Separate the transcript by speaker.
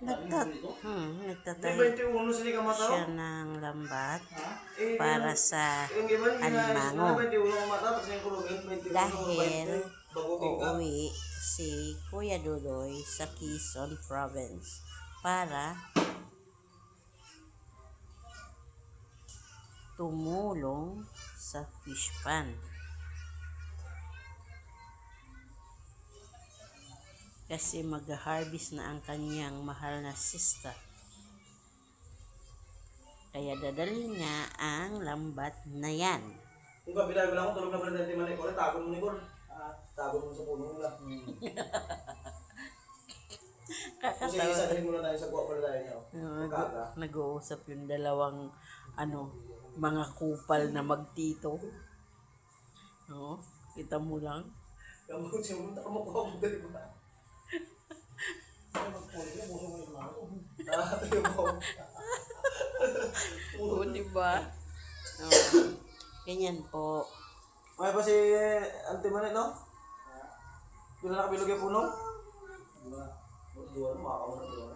Speaker 1: Nagtatayo siya ng lambat para sa alimango. Dahil uuwi si Kuya Dudoy sa Quezon Province para tumulong sa fish pond. Kasi mag-harvest na ang kanyang mahal na sister. Kaya dadalhin niya ang lambat na yan.
Speaker 2: Kung kabila ko tulog na pala dati man ikaw, tago mo ni Cor. Tago mo sa puno nila. Kasi isahin muna tayo sa guwapo na tayo niya.
Speaker 1: Nag-uusap yung dalawang mga kupal na magtito. No? Kita mo lang.
Speaker 2: Kamu siya mo, takamukha mo dali ba?
Speaker 1: Oo, diba? Ganyan po.
Speaker 2: May pa si Auntie Manet, no? Doon na nakabilog yung puno? Doon na, makakaw na doon.